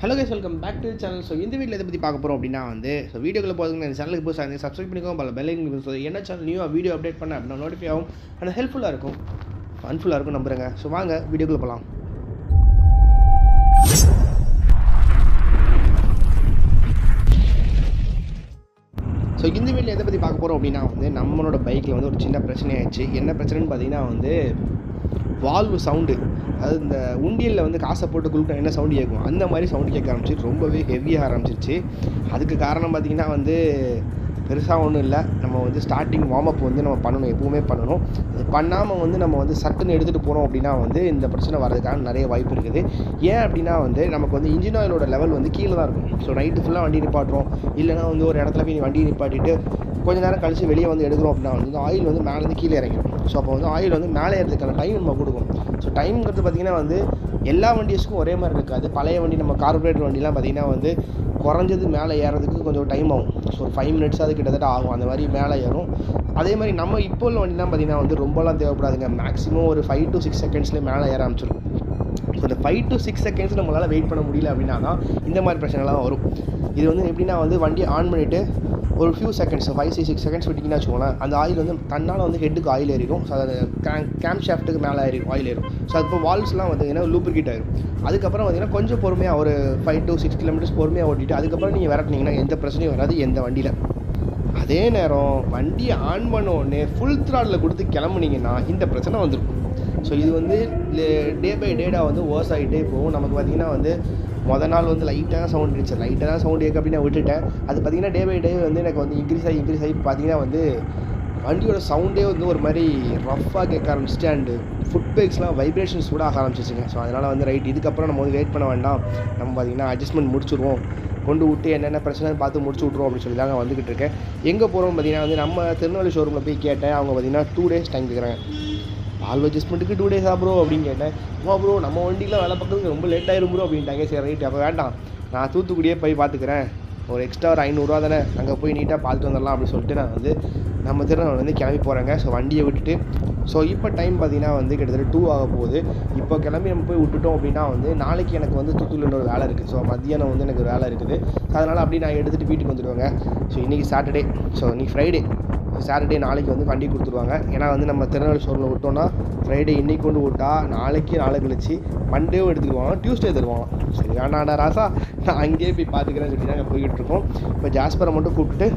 Hello guys, welcome back to channel. So இந்த வீடியோவில் எதை பற்றி பார்க்க போகிறோம் அப்படின்னா வீடியோக்குள்ள போதுங்க இந்த சேனலுக்கு போய் சப்ஸ்கிரைப் பண்ணிக்கோங்க. பல பெல் ஐக்கன் ஸோ என்ன சேனல் நியூவாக வீடியோ அப்டேட் பண்ண அப்படின்னா நோட்டிஃபை ஆகும். ஆனால் ஹெல்ப்ஃபுல்லாக இருக்கும், ஃபன்ஃபுல்லாக இருக்கும் நம்புறேங்க. ஸோ வாங்க வீடியோக்குள்ளே போகலாம். ஸோ இந்த வீடியோவில் எதை பற்றி பார்க்க போகிறோம் அப்படின்னா நம்மளோட பைக்கில் ஒரு சின்ன பிரச்சனை ஆயிடுச்சு. என்ன பிரச்சனைன்னு பார்த்தீங்கன்னா வால்வு சவுண்டு, அதாவது இந்த உண்டியலில் காசை போட்டு குழுக்க என்ன சவுண்டு கேட்கும் அந்த மாதிரி சவுண்டு கேட்க ஆரம்பிச்சு ரொம்பவே ஹெவியாக ஆரம்பிச்சிருச்சு. அதுக்கு காரணம் பார்த்திங்கன்னா பெருசாக ஒன்றும் இல்லை. நம்ம ஸ்டார்டிங் வார்ம் அப் நம்ம பண்ணணும், எப்பவுமே பண்ணணும். அது பண்ணாமல் நம்ம சட்டுன்னு எடுத்துகிட்டு போனோம் அப்படின்னா இந்த பிரச்சனை வர்றதுக்கான நிறைய வாய்ப்பு இருக்குது. ஏன் அப்படின்னா நமக்கு இன்ஜின் ஆயிலோட லெவல் கீழே தான் இருக்கும். ஸோ நைட்டு ஃபுல்லாக வண்டி நிப்பாட்டுறோம், இல்லைனா ஒரு இடத்துல போய் வண்டியை நிப்பாட்டிட்டு கொஞ்சம் நேரம் கழித்து வெளியே எடுக்கிறோம் அப்படின்னா ஆயில் மேலேருந்து கீழே இறங்கிடும். ஸோ அப்போ ஆயில் மேலே ஏறதுக்கான டைம் நம்ம கொடுக்கும். ஸோ டைம்ங்கிறது பார்த்திங்கன்னா எல்லா வண்டிஸ்க்கும் ஒரே மாதிரி இருக்காது. பழைய வண்டி நம்ம கார்பரேட்டர் வண்டிலாம் பார்த்திங்கன்னா குறைஞ்சது மேலே ஏறதுக்கு கொஞ்சம் டைம் ஆகும். ஸோ ஒரு 5 minutes அது கிட்டத்தட்ட ஆகும், அந்த மாதிரி மேலே ஏறும். அதே மாதிரி நம்ம இப்போ உள்ள வண்டிலாம் பார்த்திங்கன்னா ரொம்பலாம் தேவைப்படாதுங்க. மேக்ஸிமம் ஒரு 5 to 6 secondsலேயே மேலே ஏற ஆரம்பிச்சிடும். ஸோ இந்த 5 to 6 seconds நம்மளால் வெயிட் பண்ண முடியல அப்படின்னா தான் இந்த மாதிரி பிரச்சனைலாம் வரும். இது எப்படின்னா வண்டியை ஆன் பண்ணிவிட்டு ஒரு ஃபியூ செகண்ட்ஸ் 5-6 seconds விட்டிங்கன்னா வச்சுக்கோங்களேன், அந்த ஆயில் தன்னால் ஹெட்டுக்கு ஆயில் ஏறிடும். ஸோ அது கேம் ஷாஃப்ட்டுக்கு மேலே ஆயில் ஏறும். ஸோ அது இப்போ வால்வ்ஸ்லாம் லூப்ரிகேட் ஆகிடும். அதுக்கப்புறம் கொஞ்சம் பொறுமையாக ஒரு 5 to 6 kilometers பொறுமையாக ஓட்டிட்டு அதுக்கப்புறம் நீங்கள் விரட்டினீங்கன்னா எந்த பிரச்சனையும் வராது எந்த வண்டியில். அதே நேரம் வண்டியை ஆன் பண்ண உடனே ஃபுல் த்ராட்டில் கொடுத்து கிளம்புனீங்கன்னா இந்த பிரச்சனை வந்துடும். ஸோ இது டே பை டேடாக ஓர்ஸ் ஆகிட்டே போகும். நமக்கு பார்த்திங்கன்னா மொதல் நாள் லைட்டாக தான் சவுண்ட் இருந்துச்சு, லைட்டாக தான் சவுண்ட் கேட்க அப்படின்னு நான் விட்டுட்டேன். அது பார்த்திங்கன்னா டே பை டே எனக்கு இன்க்ரீஸ் ஆகி பார்த்திங்கன்னா வண்டியோட சவுண்டே ஒரு மாதிரி ரஃப்பாக கேட்க ஆரம்பிச்சிட்டு அண்டு ஃபுட் பேக்ஸ்லாம் வைப்ரேஷன்ஸ் கூட ஆக ஆரம்பிச்சிச்சுங்க. ஸோ அதனால் ரைட் இதுக்கப்புறம் நம்ம வெயிட் பண்ண வேண்டாம், நம்ம பார்த்திங்கன்னா அட்ஜஸ்ட்மெண்ட் முடிச்சுடுவோம், கொண்டு விட்டு என்னென்ன பிரச்சனைன்னு பார்த்து முடிச்சு விட்ருவோம் அப்படின்னு சொல்லி தாங்க வந்துக்கிட்டு இருக்கேன். எங்கே போகிறோம் பார்த்திங்கன்னா நம்ம திருநெல்வேலி ஷோரூமில் போய் கேட்டேன். அவங்க பார்த்திங்கன்னா 2 days டைம் கேட்குறாங்க. வால்வ் அட்ஜஸ்ட்மெண்ட்டுக்கு 2 days ப்ரோ அப்படின்னு கேட்டேன். ப்ரோ நம்ம வண்டியில் வேலை பார்க்குறதுக்கு ரொம்ப லேட் ஆயிரும் ப்ரோ அப்படின்ட்டாங்க. சரி ரைட், அப்போ வேண்டாம், நான் தூத்துக்குடியே போய் பார்த்துக்கிறேன், ஒரு எக்ஸ்ட்ரா ஒரு 500 ரூபா தானே, அங்கே போய் நீட்டாக பார்த்துட்டு வந்துடலாம் அப்படின்னு சொல்லிட்டு நான் நம்ம திருநெல்வேலி கிளம்பி போகிறேங்க. ஸோ வண்டியை விட்டுட்டு ஸோ இப்போ டைம் பார்த்திங்கன்னா கிட்டத்தட்ட 2 ஆக போகுது. இப்போ கிளம்பி நம்ம போய் விட்டுட்டோம் அப்படின்னா நாளைக்கு எனக்கு தூத்துக்குடியில் இன்னொரு வேலை இருக்குது. ஸோ மத்தியானம் எனக்கு வேலை இருக்குது. அதனால் அப்படி நான் எடுத்துகிட்டு வீட்டுக்கு வந்துடுவேங்க. ஸோ இன்றைக்கி சாட்டர்டே, ஸோ இன்றைக்கி ஃப்ரைடே, சாட்டர்டே நாளைக்கு வண்டி கொடுத்துருவாங்க. ஏன்னா நம்ம திருநெல்வேலி ஷோரூமில் விட்டோன்னா ஃப்ரைடே இன்றைக்கி கொண்டு விட்டா நாளை கழிச்சு மண்டேவும் எடுத்துக்குவாங்க, டியூஸ்டே தருவாங்க. சரி வேண்டாண்டா ராசா, நான் அங்கேயே போய் பார்த்துக்கிறேன்னு சொல்லி நாங்கள் போய்கிட்டு இருக்கோம். இப்போ ஜாஸ்பரை மட்டும் கூப்பிட்டு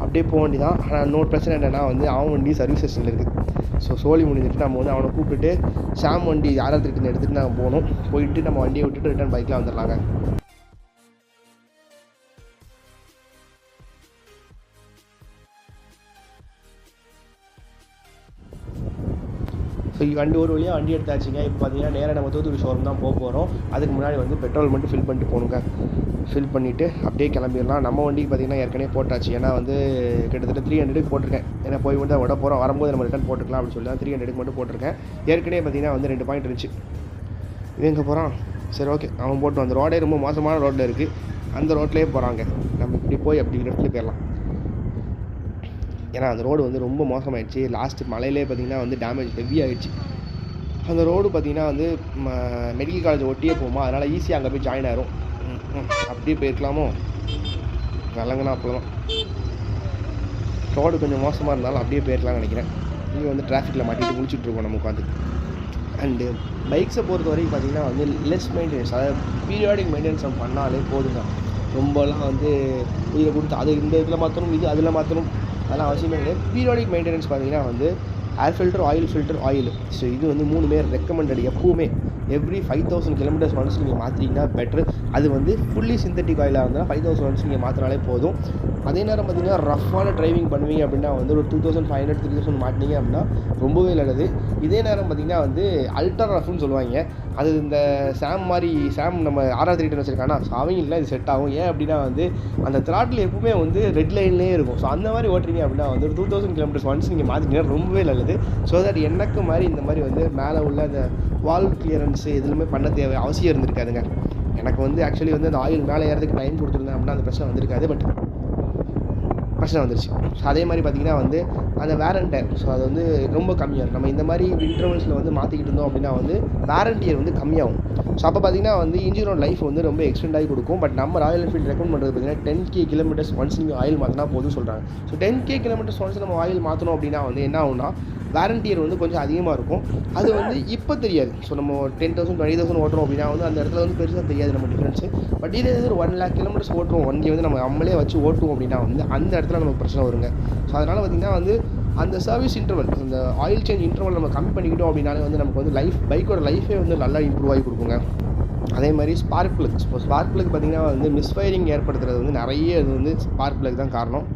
அப்படியே போக வேண்டி தான். ஆனால் இன்னொரு பிரச்சனை என்னென்னா அவன் வண்டி சர்வீஸ் ஸ்டேஷனில் இருக்குது. ஸோ சோழி முடிஞ்சிட்டு நம்ம அவனை கூப்பிட்டுட்டு ஷாம் வண்டி யாராவது இருக்குன்னு எடுத்துகிட்டு நாங்கள் போகணும். போயிட்டு நம்ம வண்டியை விட்டுட்டு ரிட்டர்ன் பைக்கில் வந்துடலாங்க. ஸோ ஒரு வழியாக வண்டி எடுத்தாச்சுங்க. இப்போ பார்த்தீங்கன்னா நேராக நம்ம தூத்துக்குடி ஷோரூம் தான் போகிறோம். அதுக்கு முன்னாடி பெட்ரோல் மட்டும் ஃபில் பண்ணிட்டு போகணுங்க. ஃபில் பண்ணிவிட்டு அப்படியே கிளம்பிடலாம். நம்ம வண்டிக்கு பார்த்திங்கன்னா ஏற்கனவே போட்டாச்சு. ஏன்னா கிட்டத்தட்ட 300 போட்டிருக்கேன். ஏன்னா போய் தான் விட போகிறோம், வரும்போது நம்ம ரிட்டர்ன் போட்டுக்கலாம் அப்படின்னு சொல்லி தான் 300 மட்டும் போட்டிருக்கேன். ஏற்கனவே பார்த்திங்கன்னா 2 பாயிண்ட் இருந்துச்சு. இது எங்கே போகிறான்? சரி ஓகே, அவன் போட்டு அந்த ரோடே ரொம்ப மோசமான ரோட்டில் இருக்குது, அந்த ரோட்லேயே போகிறாங்க. நம்ம இப்படி போய் அப்படி லெஃப்ட்டில் போயிடலாம். ஏன்னா அந்த ரோடு ரொம்ப மோசமாகிடுச்சு. லாஸ்ட்டு மலையிலே பார்த்திங்கன்னா டேமேஜ் ஹெவி ஆகிடுச்சு. அந்த ரோடு பார்த்திங்கன்னா மெடிக்கல் காலேஜ் ஒட்டியே போகுமா, அதனால் ஈஸியாக அங்கே போய் ஜாயின் ஆகிரும். அப்படியே போயிருக்கலாமோ, நல்லங்கண்ணா அப்போலாம் ரோடு கொஞ்சம் மோசமாக இருந்தாலும் அப்படியே போயிருக்கலாம்னு நினைக்கிறேன். இங்கே டிராஃபிக்கில் மாட்டிட்டு முடிச்சுட்ருக்கோம் நம்ம உட்காந்து. அண்டு பைக்ஸை பொறுத்த வரைக்கும் பார்த்திங்கன்னா லெஸ் மெயின்டெனன்ஸ், அதாவது பீரியாடிக் மெயின்டெனன்ஸ் நம்ம பண்ணாலே போதுங்க. ரொம்பலாம் உயிரை கொடுத்து அது இந்த இதில் மாற்றணும், இது அதில் மாற்றணும், அதெல்லாம் அவசியமே கிடையாது. பீரியாடிக் மெயின்டெனன்ஸ் பார்த்திங்கன்னா ஏர் ஃபில்டர், ஆயில். ஸோ இது 3மே ரெக்கமெண்டட். எப்போவுமே எவ்ரி 5000 kilometers ஒன்ஸ் நீங்கள் மாற்றிங்கன்னா பெட்ரு. அது ஃபுல்லி சிந்தட்டிக் ஆயிலாக இருந்தால் 5000 ஒன்ஸ் நீங்கள் மாற்றினாலே போதும். அதே நேரம் பார்த்திங்கன்னா ரஃப்பான டிரைவிங் பண்ணுவீங்க அப்படின்னா ஒரு 2500 3000 மாட்டினீங்க அப்படின்னா ரொம்பவே நல்லது. இதே நேரம் பார்த்திங்கன்னா அல்ட்ரா ரஃப்னு சொல்லுவாங்க. அது இந்த சாம் நம்ம R3 வச்சுருக்காங்கன்னா அவங்களுக்குலாம் இது செட் ஆகும். ஏன் அப்படின்னா அந்த த்ராட்டில் எப்பவுமே ரெட் லைன்லேயே இருக்கும். ஸோ அந்த மாதிரி ஓட்டுறீங்க அப்படின்னா ஒரு 2000 kilometers ஒன்ஸ் நீங்கள் மாற்றினீங்கன்னா ரொம்பவே நல்லது. ஸோ தட் எனக்கு மாதிரி இந்த மாதிரி மேலே உள்ள அந்த வால்வ் கிளியரன்ஸு எதுவுமே பண்ண அவசியம் இருந்திருக்காதுங்க. எனக்கு ஆக்சுவலி அந்த ஆயில் மேலே ஏறதுக்கு டைம் கொடுத்துருந்தேன் அப்படின்னா அந்த பிரச்சனை வந்திருக்காது. பட் பிரச்சனை வந்துருச்சு. ஸோ அதே மாதிரி பார்த்திங்கன்னா வந்து அந்த வேர் அண்ட் டயர், ஸோ அது வந்து ரொம்ப கம்மியாக இருக்கும். நம்ம இந்த மாதிரி இன்டர்வல்ஸில் வந்து மாற்றிக்கிட்டு இருந்தோம் அப்படின்னா வந்து வேர் அண்ட் டியர் வந்து கம்மியாகும். ஸோ அப்போ பார்த்திங்கன்னா வந்து இன்ஜினோட லைஃப் வந்து ரொம்ப எக்ஸ்டெண்ட் ஆகி கொடுக்கும். பட் நம்ம ராயல் என்ஃபீல்டு ரெக்கமெண்ட் பண்ணுறது பார்த்திங்கன்னா 10K கிலோமீட்டர்ஸ் ஒன்ஸ் நீங்கள் ஆயில் மாற்றினா போதும் சொல்கிறாங்க. ஸோ 10K கிலோமீட்டர்ஸ் ஒன்ஸ் நம்ம ஆயில் மாற்றணும் அப்படின்னா வந்து என்ன ஆகும்னா வாரண்டியர் வந்து கொஞ்சம் அதிகமாக இருக்கும். அது வந்து இப்போ தெரியாது. ஸோ நம்ம 10,000 20,000 ஓட்டுறோம் அப்படின்னா வந்து அந்த இடத்துல வந்து பெருசாக தெரியாது நம்ம டிஃப்ரென்ஸு. பட் இதே ஒரு 1 lakh கிலோமீட்டர்ஸ் ஓட்டுறோம், வண்டியை வந்து நம்ம நம்மளே வச்சு ஓட்டுவோம் அப்படின்னா வந்து அந்த இடத்துல நமக்கு பிரச்சனை வருங்க. ஸோ அதனால் பார்த்திங்கன்னா வந்து அந்த சர்வீஸ் இன்டர்வல், அந்த ஆயில் சேஞ்ச் இன்டர்வல் நம்ம கம்மி பண்ணிக்கிட்டோம் அப்படின்னாலே வந்து நமக்கு வந்து பைக்கோட லைஃபே வந்து நல்லா இம்ப்ரூவ் ஆகி கொடுக்குங்க. அதே மாதிரி ஸ்பார்க் ப்ளக், இப்போ ஸ்பார்க் ப்ளக் பார்த்திங்கன்னா வந்து மிஸ்ஃபயரிங் ஏற்படுத்துறது வந்து நிறைய இது வந்து ஸ்பார்க் ப்ளக் தான் காரணம்.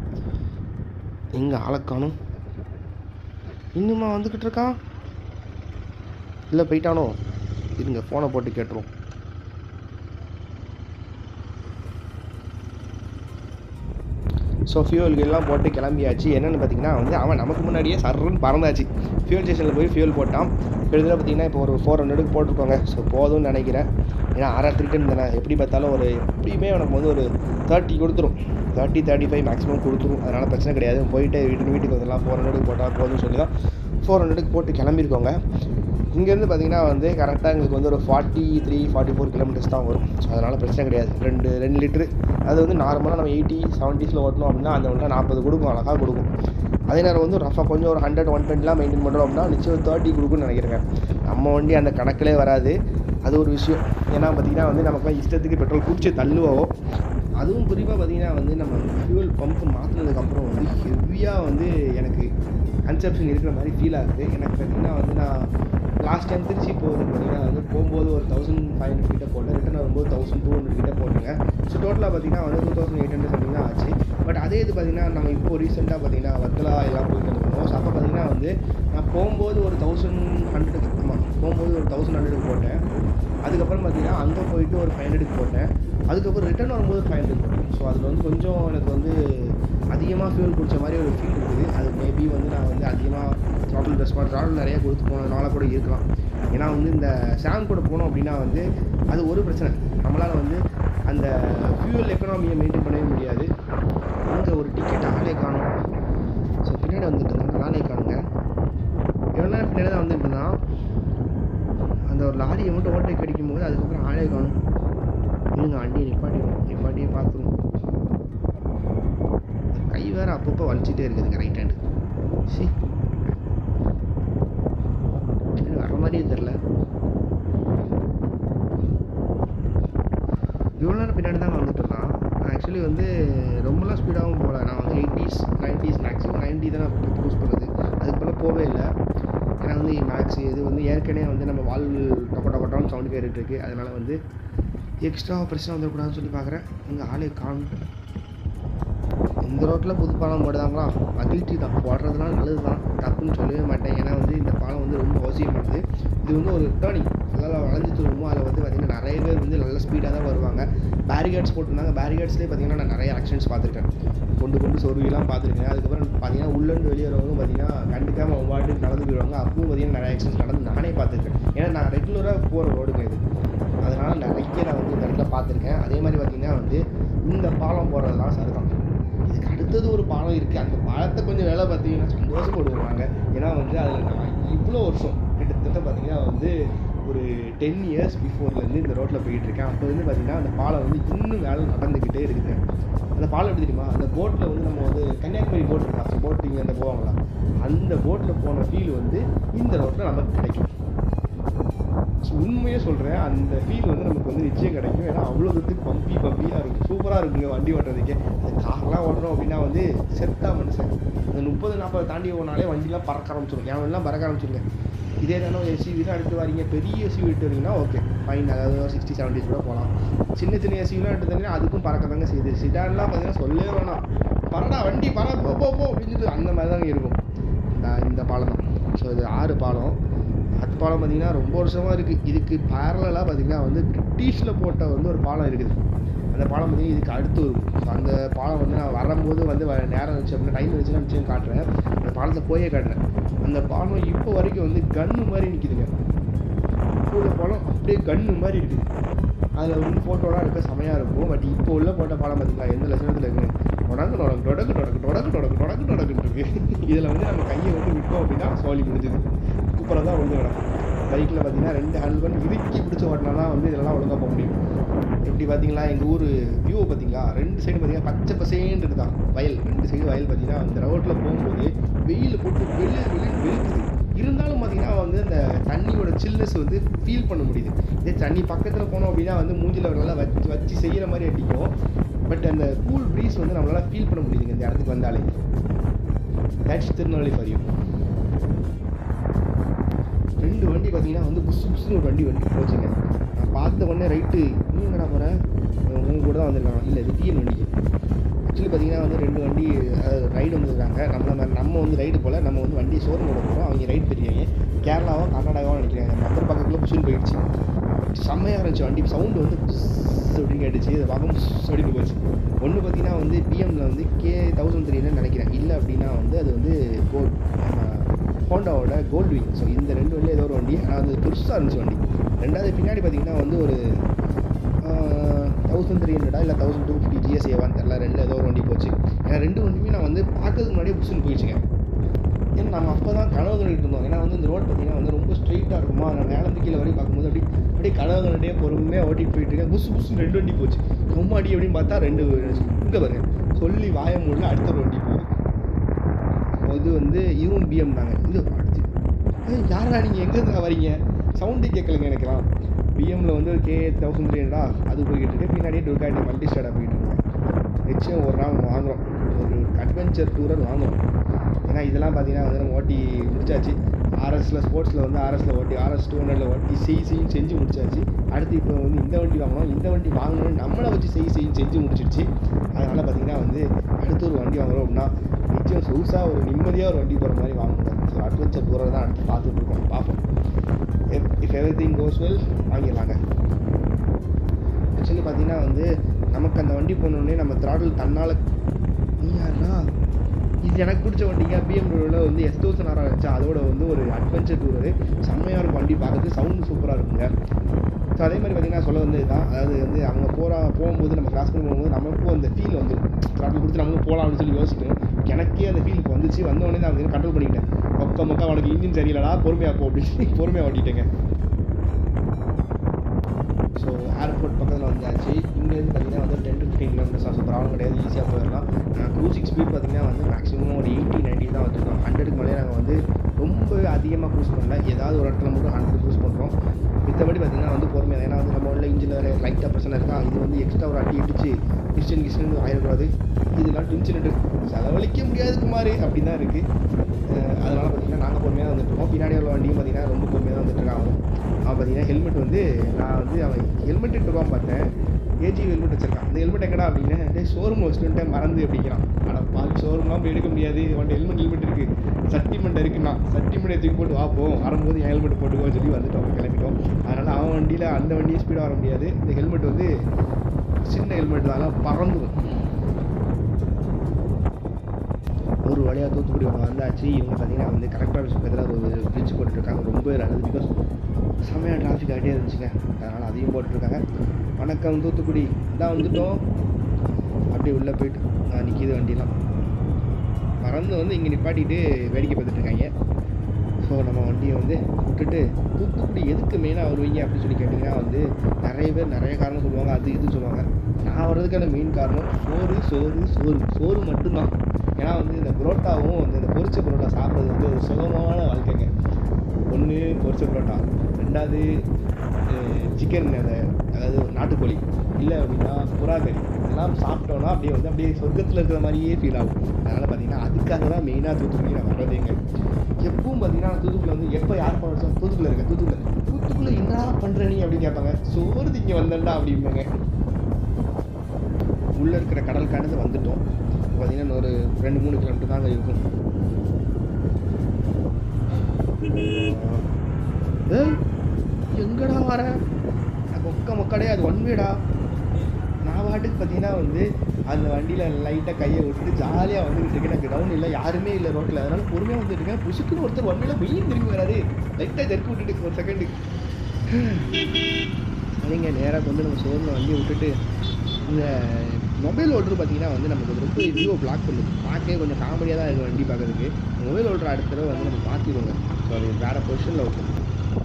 எங்கே ஆளக்கானும் இன்னுமா வந்துக்கிட்டு இருக்கான், இல்லை போயிட்டானோ? இருங்க ஃபோனை போட்டு கேட்டுருவோம். ஸோ ஃபியூவலுக்கு எல்லாம் போட்டு கிளம்பியாச்சு. என்னென்னு பார்த்தீங்கன்னா வந்து அவன் நமக்கு முன்னாடியே சர்ன்னு பறந்தாச்சு. ஃபியூல் ஸ்டேஷனில் போய் ஃபியூல் போட்டான். கிட்டத்தட்ட பார்த்திங்கன்னா இப்போ ஒரு 400 போட்டிருக்கோங்க. ஸோ போதும்னு நினைக்கிறேன். ஏன்னா 6 ரிட்டன் தானே, எப்படி பார்த்தாலும் ஒரு எப்படியுமே எனக்கு வந்து ஒரு 30 கொடுத்துரும், 30-35 மேக்ஸிமம் கொடுத்துரும். அதனால் பிரச்சனை கிடையாது. போயிட்டு வீட்டுக்கு வந்துடலாம். 400 போட்டால் போதும்னு சொல்லி தான் 400 போட்டு கிளம்பியிருக்கோங்க. இங்கேருந்து பார்த்திங்கன்னா வந்து கரெக்டாக எங்களுக்கு வந்து ஒரு 43-44 கிலோமீட்டர்ஸ் தான் வரும். ஸோ அதனால் பிரச்சனை கிடையாது. 2 லிட்ரு அது வந்து நார்மலாக நம்ம 80-70s ஓட்டணும் அப்படின்னா அந்த ஒன்றா 40 கொடுக்கும், அழகாக கொடுக்கும். அதே நேரம் வந்து ரஃபாக கொஞ்சம் ஒரு 100-120 மெயின்டைன் பண்ணுறோம் அப்படின்னா நிச்சயம் 30 கொடுக்குன்னு நினைக்கிறேங்க. நம்ம வண்டி அந்த கணக்கிலே வராது. அது ஒரு விஷயம். ஏன்னா பார்த்திங்கன்னா வந்து நமக்கு இஷ்டத்துக்கு பெட்ரோல் குடிச்சு தள்ளுவோம். அதுவும் குறிப்பாக பார்த்திங்கன்னா வந்து நம்ம ஃபியூல் பம்ப்பு மாற்றினதுக்கப்புறம் வந்து ஹெவியாக வந்து எனக்கு கன்சப்ஷன் இருக்கிற மாதிரி ஃபீல் ஆகுது. எனக்கு பார்த்திங்கன்னா வந்து நான் லாஸ்ட் டைம் திருச்சி போகிறது பார்த்திங்கன்னா வந்து போகும்போது ஒரு 1500 கிட்ட போட்டேன், ரிட்டன் வரும்போது 1200 கிட்ட போட்டுங்க. ஸோ டோட்டலாக பார்த்திங்கன்னா வந்து 2800 சம்திங் தான் ஆச்சு. பட் அதே இது பார்த்திங்கன்னா நம்ம இப்போ ரீசெண்டாக பார்த்திங்கன்னா வர்க்கலா எல்லாம் போயிட்டு வந்துருக்கோம். ஸோ அப்போ பார்த்திங்கன்னா வந்து நான் போகும்போது ஒரு 1100 போகும்போது ஒரு 1100 போட்டேன். அதுக்கப்புறம் பார்த்திங்கன்னா அங்கே போயிட்டு ஒரு 500 போட்டேன். அதுக்கப்புறம் ரிட்டன் வரும்போது 500 போட்டேன். ஸோ அதில் வந்து கொஞ்சம் எனக்கு வந்து அதிகமாக ஃபியூல் குடித்த மாதிரி ஒரு ஃபீல் இருக்குது. அது மேபி வந்து நான் வந்து அதிகமாக த்ராட்டில் நிறையா கொடுத்து போனதுனால கூட இருக்கலாம். ஏன்னா வந்து இந்த சாங் கூட போனோம் அப்படின்னா வந்து அது ஒரு பிரச்சனை, நம்மளால் வந்து அந்த ஃபியூல் எக்கனாமியை மெயின்டைன் பண்ணவே முடியாது. அங்கே ஒரு டிக்கெட் ஆளே காணும். ஸோ பின்னாடி வந்துட்டு இருந்தாங்க, ஆளே காணுங்க. எவ்வளோ நேரம் பின்னாடி தான் வந்துட்டு இருந்தான். அந்த ஒரு லாரியை மட்டும் ஓட்டை கடிக்கும் போது அதுக்கப்புறம் ஆளே காணும். இருங்க வண்டியை நிப்பாட்டியே பார்த்துருவோம். கை வேறு அப்பப்போ வலிச்சிட்டே இருக்குதுங்க ரைட் ஹேண்டு. சரி வர மாதிரியே தெரில. இவ்வளோ நேரம் பின்னாடி தான் வந்துட்டு இருந்தான். நான் ஆக்சுவலி வந்து ரொம்பலாம் ஸ்பீடாகவும் போகல. நான் வந்து 80s மேக்ஸிமம் 90 தான் நான் யூஸ் பண்ணுறது. அதுக்கு போல் போகவே இல்லை. ஏன்னா வந்து மேக்ஸு இது வந்து ஏற்கனவே வந்து நம்ம வால்வு டொக்கட்டான்னு சவுண்டு கேட்டுருக்கு. அதனால் வந்து எக்ஸ்ட்ரா பிரச்சனை வந்துடக்கூடாதுன்னு சொல்லி பார்க்குறேன். இங்கே ஆளே காணும். இந்த ரோட்டில் புது பாலம் போடுதாங்களா, மகிழ்ச்சி தான். போடுறதுனால நல்லது தான், தப்புன்னு சொல்லவே மாட்டேன். ஏன்னா வந்து இந்த பாலம் வந்து ரொம்ப அவசியமானது. இது வந்து ஒரு டேர்னிங், நல்லா வளைஞ்சு திரும்பும். அதில் வந்து பார்த்திங்கன்னா நிறைய பேர் வந்து நல்ல ஸ்பீடாக தான் வருவாங்க. பேரிகேட்ஸ் போட்டிருந்தாங்க. பேரிகேட்ஸ்லேயே பார்த்திங்கன்னா நான் நிறைய ஆக்சிடென்ட்ஸ் பார்த்துருக்கேன். கொண்டு சொருவிலாம் பார்த்துருக்கேன். அதுக்கப்புறம் பார்த்திங்கன்னா உள்ளேருந்து வெளியே வரவங்க பார்த்திங்கன்னா கண்டுக்காமல் வாட்டு நடந்து போயிடுவாங்க. அப்பவும் பார்த்திங்கன்னா நிறைய ஆக்சிடென்ட்ஸ் நடந்து நானே பார்த்துருக்கேன். ஏன்னா நான் ரெகுலராக போகிற ரோடுங்க இது. அதனால் நிறைய நான் வந்து இந்த இடத்துல பார்த்துருக்கேன். அதே மாதிரி பார்த்திங்கன்னா வந்து இந்த பாலம் போடுறதுலாம் சரிதான். இதுக்கு அடுத்தது ஒரு பாலம் இருக்குது. அந்த பாலத்தை கொஞ்சம் வேலை பார்த்தீங்கன்னா சந்தோஷப்படுவாங்க. ஏன்னா வந்து அதில் நான் இவ்வளோ வருஷம் கிட்டத்தட்ட பார்த்திங்கன்னா வந்து ஒரு 10 years பிஃபோர்லேருந்து இந்த ரோட்டில் போயிட்டுருக்கேன். அப்போ வந்து பார்த்திங்கன்னா அந்த பாலம் வந்து இன்னும் வேலை நடந்துக்கிட்டே இருக்குது. அந்த பாலம் எப்படி தெரியுமா, அந்த போட்டில் வந்து நம்ம வந்து கன்னியாகுமரி போட் இருக்கா, போட்டிங்க அந்த போவாங்களா, அந்த போட்டில் போன ஃபீல் வந்து இந்த ரோட்டில் நமக்கு கிடைக்கும். உண்மையாக சொல்கிறேன், அந்த ஃபீல் வந்து நமக்கு வந்து நிச்சயம் கிடைக்கும். ஏன்னா அவ்வளோ தூரத்துக்கு பம்பியாக இருக்கும், சூப்பராக இருக்குங்க வண்டி ஓட்டுறதுக்கே. அது கார்லாம் ஓட்டுறோம் அப்படின்னா வந்து செத்தா மனுஷன். அந்த 30-40 தாண்டி போனாலே வண்டிலாம் பறக்க ஆரம்பிச்சிடும், என் வண்டிலாம் பறக்க ஆரம்பிச்சிருங்க. இதே தானே எஸ்யூவி தான் எடுத்து வரீங்க, பெரிய எஸ்யூவி எடுத்து வரீங்கன்னா ஓகே ஃபைன், அதாவது 60-70s கூட போகலாம். சின்ன எஸ்யூவிலாம் எடுத்து தந்தீங்கன்னா அதுக்கும் பறக்க தாங்க செய்யுது. சிடான்லாம் பார்த்தீங்கன்னா சொல்லவே வேணாம், பறடா வண்டி போ அப்படின்னு அந்த மாதிரி தாங்க இருக்கும். இந்த பாலம் தான். ஸோ இது 6 பாலம். 10 பாலம் பார்த்திங்கன்னா ரொம்ப வருஷமாக இருக்குது. இதுக்கு பேரலாக பார்த்திங்கன்னா வந்து பிரிட்டிஷில் போட்ட வந்து ஒரு பாலம் இருக்குது. அந்த பாலம் பார்த்திங்கன்னா இதுக்கு அடுத்து இருக்கும். ஸோ அந்த பாலம் வந்து நான் வரும்போது வந்து நேரம் இருந்துச்சு அப்படின்னா, டைம் இருந்துச்சுன்னா நிச்சயம் காட்டுறேன். அந்த பாலத்தை போயே காட்டுறேன். அந்த பாலம் இப்போ வரைக்கும் வந்து கன்று மாதிரி நிற்கிதுங்க. இப்போ பாலம் அப்படியே கன்று மாதிரி இருக்குது. அதில் வந்து ஃபோட்டோலாம் எடுக்க செமையாக இருக்கும். பட் இப்போ உள்ள போட்ட பாலம் பார்த்திங்களா எந்த லட்சணத்தில் இருக்குன்னு. டொடக்கு டொடக்கு டொடக்கு டொடக்கு டொடக்கு டொடக்கு டொடக்கு டொடக்குன்னு இருக்குது. இதில் வந்து நம்ம கையை வந்து விட்டோம் அப்படின்னா சோழி முடிஞ்சுது. சூப்பராக தான் விழுந்து கிடக்கும். பைக்கில் பார்த்தீங்கன்னா 2 ஹேண்டில் பண்ணி இறுக்கி பிடிச்சி ஓட்டினா தான் வந்து இதெல்லாம் ஒழுங்காக போக முடியும். எப்படி பார்த்தீங்களா எங்கள் ஊர் வியூவை பார்த்தீங்களா, 2 சைடு பார்த்தீங்கன்னா பச்சை பசேன்னு இருக்குதான் வயல். 2 சைடு வயல் பார்த்தீங்கன்னா அந்த ரோட்டில் போகும்போது வெயில் போட்டு வெளுக்குது. இருந்தாலும் பார்த்தீங்கன்னா வந்து அந்த தண்ணியோட சில்னஸ் வந்து ஃபீல் பண்ண முடியுது. இதே தண்ணி பக்கத்தில் போனோம் அப்படின்னா வந்து மூஞ்சில் நல்லா வச்சு செய்கிற மாதிரி அடிக்கும். பட் அந்த கூல் ப்ரீஸ் வந்து நம்மளால் ஃபீல் பண்ண முடியுதுங்க இந்த இடத்துக்கு வந்தாலே. That's Tirunelveli for you. 2 வண்டி பார்த்தீங்கன்னா வந்து புதுசுன்னு ஒரு வண்டி போச்சுங்க. நான் பார்த்த உடனே ரைட்டு நீ என்னடா போகிறேன் உங்க கூட தான் வந்திருக்காங்க. இல்லை இது டிஎன் வண்டிக்கு ஆக்சுவலி பார்த்தீங்கன்னா வந்து 2 வண்டி ரைடு வந்துருக்காங்க. நம்ம வந்து ரைடு போல் நம்ம வந்து வண்டி ஷோரூம் ஓட போகிறோம். அவங்க ரைடு தெரியாங்க கேரளாவோ கர்நாடகாவோ நினைக்கிறாங்க. மற்ற பக்கத்தில் புஷுன்னு போயிடுச்சு. செம்மையாக இருந்துச்சு வண்டி. சவுண்டு வந்து அப்படின்னு கேட்டுச்சு. இதை பார்க்கும் அப்படின்னு போச்சு. ஒன்று பார்த்தீங்கன்னா வந்து பிஎம்மில் வந்து K1003 நினைக்கிறேன். இல்லை அப்படின்னா வந்து அது வந்து ஹோண்டாவோட கோல்டு விங். ஸோ இந்த 2 வண்டி ஏதோ ஒரு வண்டி. ஆனால் அது பெருசாக இருந்துச்சு வண்டி. ரெண்டாவது பின்னாடி பார்த்தீங்கன்னா வந்து ஒரு 1300 இல்லை 1250 GSA-வான்னு தெரில. 2 ஏதோ ஒரு வண்டி போச்சு. ஏன்னா 2 வண்டியுமே நான் வந்து பார்க்கறதுக்கு முன்னாடியே புதுசுன்னு போயிடுச்சுங்க. ஏன்னா நம்ம அப்போ தான் கனவு கண்டுட்டு இருந்தோம். ஏன்னா வந்து இந்த ரோடு பார்த்தீங்கன்னா வந்து ரொம்ப ஸ்ட்ரெயிட்டாக இருக்குமா. நான் மேலேருந்து கீழே வரையும் பார்க்கும்போது அப்படியே கனவு கண்டுட்டே பொறுமையாக ஓட்டிட்டு போயிட்டு இருக்கேன். புதுசுன்னு 2 வண்டி போச்சு. ரொம்பாடி அப்படின்னு பார்த்தா 2 இங்கே பாருங்க சொல்லி வாய மூடல அடுத்த ஒரு வண்டி போகுது. இது வந்து இதுவும் பிஎம் தாங்க. இது அடுத்து யாரா நீங்கள் எங்கேருந்து வரீங்க சவுண்டே கேட்கலங்க எனக்குலாம். பிஎம்மில் வந்து ஒரு K1003 அது போய்கிட்டு இருக்கு. பின்னாடியே டுகாட்டி மல்டி ஸ்டாடாக போயிட்டு இருக்கேன். நிச்சயம் ஒரு நாள் வாங்குகிறோம். ஒரு அட்வென்ச்சர் டூரர் வாங்குகிறோம். ஏன்னா இதெல்லாம் பார்த்தீங்கன்னா வந்து நம்ம ஓட்டி முடிச்சாச்சு. ஆர்எஸில் ஸ்போர்ட்ஸில் வந்து ஆர்எஸில் ஓட்டி RS 200 ஓட்டி செஞ்சு முடிச்சாச்சு. அடுத்து இப்போ வந்து இந்த வண்டி வாங்கணும். இந்த வண்டி வாங்கணும்னு நம்மளை வச்சு செஞ்சு முடிச்சிடுச்சு. அதனால் பார்த்தீங்கன்னா வந்து அடுத்து ஒரு வண்டி வாங்குகிறோம் அப்படின்னா நிச்சயம் சொகுசாக ஒரு நிம்மதியாக ஒரு வண்டி போகிற மாதிரி வாங்கணும். ஸோ அட்வென்ச்சர் டூரர் தான் அடுத்து பார்த்துட்டு இருக்கோம். பார்ப்போம். இஃப் எவ்ரிதிங் கோஸ் வெல் வாங்கிடலாங்க. ஆக்சுவலி பார்த்தீங்கன்னா வந்து நமக்கு அந்த வண்டி போனோடனே நம்ம த்ராட்டில் தன்னால் நீ யாருன்னா இது எனக்கு பிடிச்ச வண்டிங்க. BMW வந்து S1000 இருந்துச்சு. அதோட வந்து ஒரு அட்வென்ச்சர் டூரரு செம்மையாக இருக்கும் வண்டி பார்க்குறது. சவுண்டு சூப்பராக இருக்குங்க. ஸோ அதே மாதிரி பார்த்தீங்கன்னா சொல்ல வந்து இதுதான். அதாவது வந்து அவங்க போகும்போது நம்ம கிராஸ் பண்ணி போகும்போது நமக்கும் அந்த ஃபீல் வந்து த்ராட்டில் கொடுத்து நம்மளும் போகலாம் அப்படின்னு சொல்லி யோசிக்கணும். எனக்கே அந்த ஃபீல் இப்போ வந்துச்சு. வந்தோடனே நான் வந்து கண்ட்ரோல் பண்ணிக்கிட்டேன். மொக்க அவனுக்கு இன்ஜின் சரியில்லடா பொறுமையாக போ அப்படின்னு பொறுமையாக ஓட்டிட்டேங்க. ஸோ ஏர்போர்ட் பக்கத்தில் வந்தாச்சு. இங்கேருந்து பார்த்தீங்கன்னா வந்து 10 to 15 கிலோமீட்டர்ஸ் ஆகும். ப்ராப்ளம் கிடையாது. ஈஸியாக போயிடலாம். க்ரூசிங் ஸ்பீட் பார்த்தீங்கன்னா வந்து மேக்ஸிமம் ஒரு 80-90 தான் வச்சுருக்கோம். 100க்கு மேலே நாங்கள் வந்து ரொம்ப அதிகமாக க்ரூஸ் பண்ணல. ஏதாவது ஒரு இடத்துல மட்டும் 100 க்ரூஸ் பண்ணுறோம். மித்தபடி பார்த்தீங்கன்னா வந்து பொறுமையாக. ஏன்னா வந்து நம்ம உள்ள இன்ஜின் வேறு லைட்டாக பிரச்சனை இருக்கா. இது வந்து எக்ஸ்ட்ரா ஒரு அட்டி இடிச்சு கிறிஸ்டின் ஆயிடக்கூடாது. இதெல்லாம் டென்ஷன் செலவழிக்க முடியாது குமார் அப்படின்னு தான் இருக்குது. அதனால் பார்த்தீங்கன்னா நாங்கள் பொறுமையாக வந்துட்டுருக்கோம். பின்னாடி உள்ள வண்டியும் பார்த்தீங்கன்னா ரொம்ப பொறுமையாக தான் வந்துட்டுருக்காங்க. அவன் பார்த்தீங்கன்னா ஹெல்மெட் வந்து நான் வந்து அவன் ஹெல்மெட் எடுத்துருவான் பார்த்தேன். ஏஜி ஹெல்மெட் வச்சிருக்கான். அந்த ஹெல்மெட் எங்கடா அப்படின்னு ஷோரூம் வச்சுட்டு மறந்து அப்படிங்கிறான். ஆனால் பால் ஷோரூம்லாம் போய் எடுக்க முடியாது. அவன்கிட்ட ஹெல்மெட் இருக்குது. சர்டிமெண்ட் இருக்குன்னா சர்டிமெண்ட்டை தூக்கி போட்டு பார்ப்போம். வரும்போது என் ஹெல்மெட் போட்டுக்கோன்னு சொல்லி வந்துட்டோம் கிளம்பிட்டோம். அதனால் அவன் வண்டியில் அந்த வண்டியை ஸ்பீடாக வர முடியாது. இந்த ஹெல்மெட் வந்து சின்ன ஹெல்மெட் தான் பறந்துடும். ஒரு வழியாக தூத்துக்குடி வந்தாச்சு. இவங்க பார்த்தீங்கன்னா வந்து கலெக்டர் ஆஃபீஸ் பக்கத்தில் ஒரு பிரிட்ஜ் போட்டுருக்காங்க. ரொம்ப நல்லது. பிகாஸ் செம்மையாக டிராஃபிக் ஆகிட்டே இருந்துச்சுங்க. அதனால் அதையும் போட்டுருக்காங்க. வணக்கம் தூத்துக்குடி இதான் வந்துட்டோம். அப்படியே உள்ளே போயிட்டு நிற்கிது வண்டிலாம் பறந்து வந்து இங்கே நிப்பாட்டிட்டு வேடிக்கை பார்த்துட்ருக்காங்க. ஸோ நம்ம வண்டியை வந்து விட்டுட்டு தூத்துக்குடி எதுக்கு மெயினாக வருவீங்க அப்படின்னு சொல்லி கேட்டிங்கன்னா வந்து நிறைய பேர் நிறைய காரணம் சொல்லுவாங்க. அது இது சொல்லுவாங்க. நான் வர்றதுக்கான மெயின் காரணம் சோறு மட்டும்தான். ஏன்னா வந்து இந்த புரோட்டாவும் இந்த பொரிச்ச புரோட்டா சாப்பிட்றது வந்து ஒரு சுகமான வாழ்க்கைங்க. ஒன்று பொரிச்ச புரோட்டா, ரெண்டாவது சிக்கன் அதாவது நாட்டுக்கோழி, இல்லை அப்படின்னா புறாக்கறி. இதெல்லாம் சாப்பிட்டோன்னா அப்படியே சொர்க்கத்தில் இருக்கிற மாதிரியே ஃபீல் ஆகும். அதனால் பார்த்தீங்கன்னா அதுக்காக தான் மெயினாக தூத்துக்குடி நான் வர்றதேங்க. எப்பவும் பார்த்தீங்கன்னா தூத்துக்குடியில் வந்து எப்போ யார் பண்ண தூத்துக்குடியில் என்ன பண்ணுற நீ அப்படின்னு கேட்பாங்க. சோறு இங்கே வந்தேன்டா அப்படிம்பாங்க. உள்ளே இருக்கிற கடல் கடந்து வந்துட்டோம். பார்த்தீங்கன்னா ஒரு 2-3 கிலோமீட்டர் தாங்க இருக்கும். எங்கடா வர மொக்கடே அது ஒன்வேடா. நான் பாட்டுக்கு பார்த்தீங்கன்னா வந்து அந்த வண்டியில் லைட்டாக கையை விட்டுட்டு ஜாலியாக வந்துக்கிட்டு இருக்கேன். எனக்கு டவுன் இல்லை, யாருமே இல்லை ரோட்டில். அதனால் பொறுமையாக வந்துட்டு இருக்கேன். புசுக்குன்னு ஒருத்தர் ஒன்வேல வெயில் திரும்பி வராது. லைட்டாக ஜெர்க்கு விட்டுட்டு ஒரு செகண்டு சரிங்க நேராக வந்து நம்ம சோர்ந்து வண்டியை விட்டுட்டு இந்த மொபைல் ஹோல்டர் பார்த்தீங்கன்னா வந்து நமக்கு ரொம்ப வியூவை பிளாக் பண்ணுது. பார்க்கவே கொஞ்சம் காமெடியாக தான் இருக்குது வண்டி பார்க்குறதுக்கு. மொபைல் ஹோல்டர் அடுத்த தடவை வந்து நம்ம மாற்றிடுவோங்க. ஸோ அது வேறு பொசிஷனில் இருக்கும்.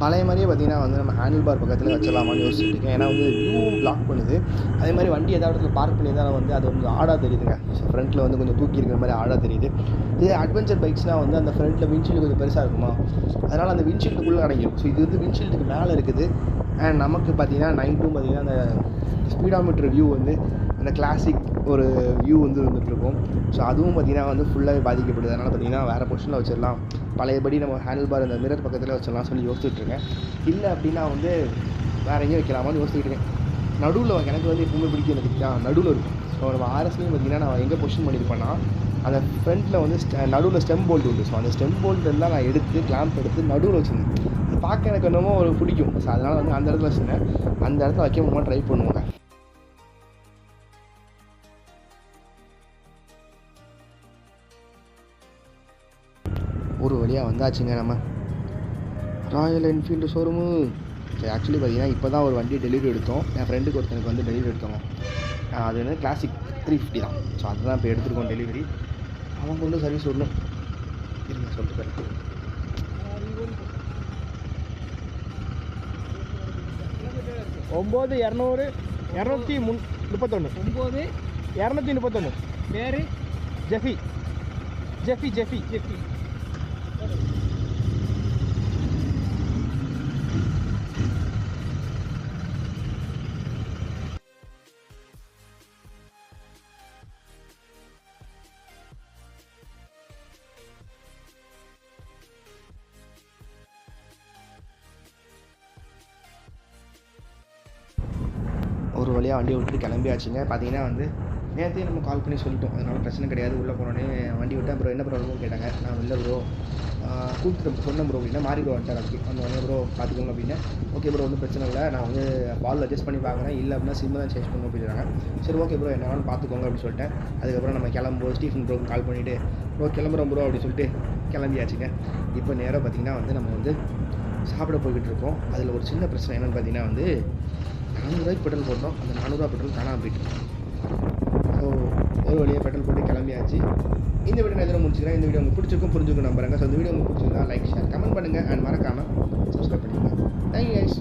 பழைய மாதிரியே பார்த்தீங்கன்னா வந்து நம்ம ஹேண்டில் பார் பக்கத்தில் வச்சிடலாமான்னு யோசிச்சுட்டு இருக்கேன். ஏன்னா வந்து வியூவும் பிளாக் பண்ணுது. அதே மாதிரி வண்டி ஏதாவது இடத்துல பார்க் பண்ணி தான் வந்து அது வந்து ஆடாக தெரியுதுங்க. ஸோ ஃப்ரண்ட்டில் வந்து கொஞ்சம் தூக்கி இருக்கிற மாதிரி ஆடாக தெரியுது. இதே அட்வென்ச்சர் பைக்ஸ்னால் வந்து அந்த ஃப்ரண்ட்டில் விண்ட்ஷீல்டு கொஞ்சம் பெருசாக இருக்குமா, அதனால் அந்த விண்ட்ஷீல்டுக்குள்ளே அடங்கிடும். ஸோ இது வந்து விண்ட்ஷீல்டுக்கு மேலே இருக்குது. அண்ட் நமக்கு பார்த்தீங்கன்னா நைட்டும் பார்த்தீங்கன்னா அந்த ஸ்பீடாமீட்டர் வியூ வந்து அந்த கிளாசிக் ஒரு வியூ வந்து வந்துட்டுருக்கும். ஸோ அதுவும் பார்த்திங்கன்னா வந்து ஃபுல்லாகவே பாதிக்கப்படுது. அதனால் பார்த்திங்கன்னா வேறு பொசிஷனில் வச்சிடலாம், பழையபடி நம்ம ஹேண்டில் பார் அந்த மிரர் பக்கத்தில் வச்சிடலாம் சொல்லி யோசிச்சுட்ருக்கேன். இல்லை அப்படின்னா வந்து வேறு எங்கேயும் வைக்கலாமான்னு யோசிச்சுட்டு இருக்கேன். நடுவில் எனக்கு வந்து எப்பவுமே பிடிக்கும், எனக்கு நடுவில் இருக்கும். ஸோ நம்ம ஆர்எஸ்லேயும் பார்த்திங்கன்னா நான் எங்கே பொசிஷன் பண்ணியிருப்பேன்னா அந்த ஃப்ரண்ட்டில் வந்து நடுவில் ஸ்டெம் போல்ட் உண்டு. ஸோ அந்த ஸ்டெம் போல்ட்டெல்லாம் நான் எடுத்து கிளாம்ப் எடுத்து நடுவில் வச்சுருந்தேன். அது பார்க்க எனக்கு என்னமோ ஒரு பிடிக்கும். ஸோ அதனால் வந்து அந்த இடத்துல வச்சுருந்தேன். அந்த இடத்துல வைக்க முடியுமா ட்ரை பண்ணுவாங்க. ஒரு வழியாக வந்தாச்சுங்க நம்ம ராயல் என்ஃபீல்டு ஷோரூமு. ஆக்சுவலி பார்த்தீங்கன்னா இப்போ தான் ஒரு வண்டி டெலிவரி எடுத்தோம். என் ஃப்ரெண்டுக்கு ஒருத்தனுக்கு வந்து டெலிவரி எடுத்தோங்க. அது வந்து கிளாசிக் 350 தான். ஸோ அதுதான் இப்போ எடுத்துருக்கோம் டெலிவரி. அவங்க வந்து சர்வீஸ் வரணும். இருங்க சொல்லிட்டு போயிருக்கு. 9200 231 231 பேர் ஜெஃபி ஜெஃபி ஜெஃபி ஜெஃபி. ஒரு வழியாக வண்டியை விட்டுட்டு கிளம்பியாச்சுங்க. பார்த்தீங்கன்னா வந்து நேரத்தையும் நம்ம கால் பண்ணி சொல்லிட்டோம், அதனால் பிரச்சனை கிடையாது. உள்ளே போனோடனே வண்டி விட்டேன். அப்புறம் என்ன ப்ராப்ளம்னு கேட்டாங்க. நான் இல்லை ப்ரோ கூப்பிட்டு சொன்னேன் ப்ரோ அப்படின்னா மாறி ப்ரோ வந்துட்டார். அப்படி அந்த உடனே ப்ரோ பார்த்துக்கோங்க அப்படின்னா ஓகே ப்ரோ ஒன்றும் பிரச்சனை இல்லை, நான் வந்து பால் அட்ஜஸ்ட் பண்ணி பார்க்குறேன், இல்லை அப்படின்னா சிம் தான் சேஞ்ச் பண்ணணும் அப்படிங்கிறாங்க. சரி ஓகே ப்ரோ என்ன வேணாலும் பார்த்துக்கோங்க அப்படின்னு சொல்லிட்டேன். அதுக்கப்புறம் நம்ம கிளம்பும்போது ஸ்டீஃபன் ப்ரோக்கு கால் பண்ணிவிட்டு ப்ரோ கிளம்புறோம் ப்ரோ அப்படின்னு சொல்லிட்டு கிளம்பியாச்சுங்க. இப்போ நேராக பார்த்திங்கன்னா வந்து நம்ம வந்து சாப்பிட போய்கிட்டு இருக்கோம். அதில் ஒரு சின்ன பிரச்சனை என்னென்னு பார்த்தீங்கன்னா வந்து 400 ரூபாய்க்கு பெட்ரோல் போட்டோம். அந்த 400 ரூபா பெட்ரோல் காணாமல் போயிட்டு. ஸோ ஒரு வழியாக பெட்ரோல் போட்டு கிளம்பியாச்சு. இந்த வீடியோ நான் எதில் முடிச்சுக்கிறேன். இந்த வீடியோ உங்களுக்கு பிடிச்சிருக்கும் புரிஞ்சுக்கும் நம்புறேங்க. ஸோ இந்த வீடியோ உங்களுக்கு பிடிச்சிருந்தா லைக் ஷேர் கமெண்ட் பண்ணுங்கள் அண்ட் மறக்காமல் சப்ஸ்கிரைப் பண்ணிடுங்க. Thank you guys.